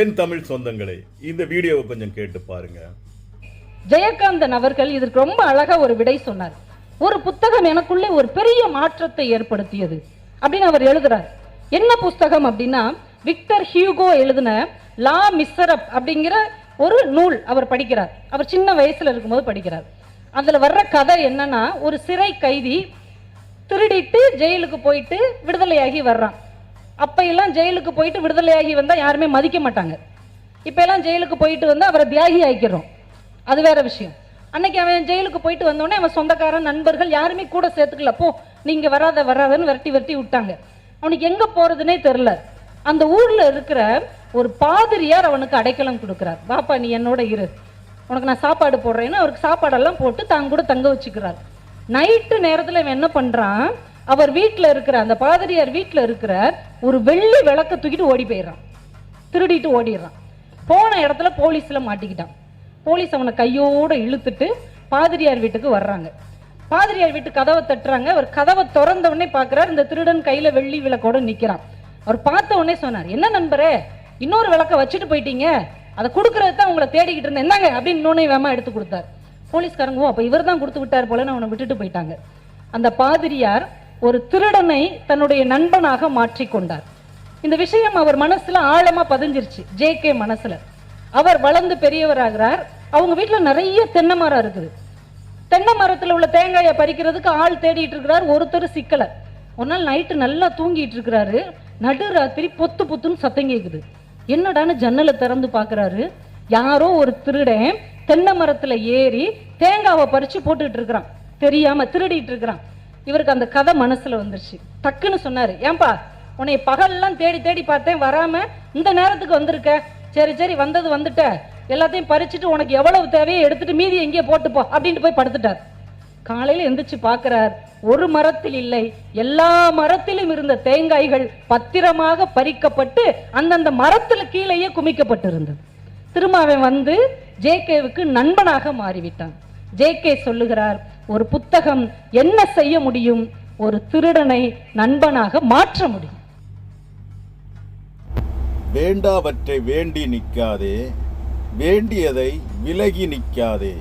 என் தமிழ் சொந்தங்களே, இந்த வீடியோவை கொஞ்சம் கேட்டு பாருங்க. ஜெயகாந்தன் அவர்கள் இதற்கு ரொம்ப அழகா ஒரு விடை சொன்னார். ஒரு புத்தகம் எனக்குள்ளே ஒரு பெரிய மாற்றத்தை ஏற்படுத்தியது அப்படின்னு அவர் எழுதுறார். என்ன புத்தகம் அப்படின்னா, விக்டர் ஹியூகோ எழுதின லா மிசரப் அப்படிங்கிற ஒரு நூல் அவர் படிக்கிறார். அவர் சின்ன வயசுல இருக்கும்போது படிக்கிறார். அதுல வர்ற கதை என்னன்னா, ஒரு சிறை கைதி திருடிட்டு ஜெயிலுக்கு போயிட்டு விடுதலையாகி வர்றான். அப்ப எல்லாம் ஜெயிலுக்கு போயிட்டு விடுதலையாகி வந்தா யாருமே மதிக்க மாட்டாங்க. இப்ப எல்லாம் ஜெயிலுக்கு போயிட்டு வந்து அவரை தியாகி ஆக்கிடுறோம், அது வேற விஷயம். அன்னைக்கு அவன் ஜெயிலுக்கு போயிட்டு வந்தோடனே அவன் சொந்தக்காரன் நண்பர்கள் யாருமே கூட சேர்த்துக்கல. போ நீங்க வராதன்னு விரட்டி விட்டாங்க. அவனுக்கு எங்க போறதுன்னே தெரியல. அந்த ஊர்ல இருக்கிற ஒரு பாதிரியார் அவனுக்கு அடைக்கலம் கொடுக்கிறார். பாப்பா நீ என்னோட இரு, உனக்கு நான் சாப்பாடு போடுறேன்னு அவருக்கு சாப்பாடெல்லாம் போட்டு தான் கூட தங்க வச்சுக்கிறார். நைட்டு நேரத்தில் இவன் என்ன பண்றான், அவர் வீட்டில் இருக்கிற அந்த பாதிரியார் வீட்டில் இருக்கிற ஒரு வெள்ளி விளக்க தூக்கிட்டு ஓடி போயிடுறான், திருடிட்டு ஓடிடுறான். போன இடத்துல போலீஸ்ல மாட்டிக்கிட்டான். போலீஸ் அவனை கையோட இழுத்துட்டு பாதிரியார் வீட்டுக்கு வர்றாங்க. பாதிரியார் வீட்டு கதவை தட்டுறாங்க. அவர் கதவை திறந்த உடனே பார்க்கிறார், இந்த திருடன் கையில வெள்ளி விளக்கோட நிக்கிறான். அவர் பார்த்த உடனே சொன்னார், என்ன நண்பரே இன்னொரு விளக்க வச்சுட்டு போயிட்டீங்க, அதை கொடுக்கறது தான் உங்களை தேடிக்கிட்டு இருந்தேன், என்னங்க அப்படின்னு இன்னொன்னு வேமா எடுத்து கொடுத்தார். போலீஸ்காரங்க அப்ப இவர் தான் கொடுத்து விட்டார் போலன்னு அவனை விட்டுட்டு போயிட்டாங்க. அந்த பாதிரியார் ஒரு திருடனை தன்னுடைய நண்பனாக மாற்றிக்கொண்டார். இந்த விஷயம் அவர் மனசுல ஆழமா பதிஞ்சிருச்சு, ஜே.கே. மனசுல. அவர் வளர்ந்து பெரியவராகிறார். அவங்க வீட்டுல நிறைய தென்னை மரம் இருக்குது. தென்னை மரத்துல உள்ள தேங்காயை பறிக்கிறதுக்கு ஆள் தேடிட்டு இருக்கிறார். ஒருத்தர் சிக்கல. ஒரு நாள் நைட்டு நல்லா தூங்கிட்டு இருக்கிறாரு. நடுராத்திரி பொத்து பொத்துன்னு சத்தம் கேக்குது. என்னடான்னு ஜன்னலை திறந்து பாக்குறாரு. யாரோ ஒரு திருடன் தென்னை மரத்துல ஏறி தேங்காவை பறிச்சு போட்டுட்டு இருக்கிறான், தெரியாம திருடிட்டு இருக்கிறான். இவருக்கு அந்த கதை மனசுல வந்துருச்சு. டக்குன்னு சொன்னாரு, ஏன்பா உன்னை பகல்லாம் தேடி தேடி பார்த்தேன், வராம இந்த நேரத்துக்கு வந்திருக்க. சரி வந்தது வந்துட்ட, எல்லாத்தையும் பறிச்சுட்டு உனக்கு எவ்வளவு தேவையோ எடுத்துட்டு மீதி எங்கேயே போட்டுப்போ அப்படின்ட்டு போய் படுத்துட்டார். காலையில எந்திரிச்சு பாக்குறார், ஒரு மரத்தில் இல்லை, எல்லா மரத்திலும் இருந்த தேங்காய்கள் பத்திரமாக பறிக்கப்பட்டு அந்தந்த மரத்துல கீழேயே குமிக்கப்பட்டு இருந்தது. திரும்ப அவன் வந்து ஜே.கே.வுக்கு நண்பனாக மாறிவிட்டான். ஜே.கே. சொல்லுகிறார், ஒரு புத்தகம் என்ன செய்ய முடியும், ஒரு திருடனை நண்பனாக மாற்ற முடியும். வேண்டாவற்றை வேண்டி நிற்காதே, வேண்டியதை விலகி நிற்காதே.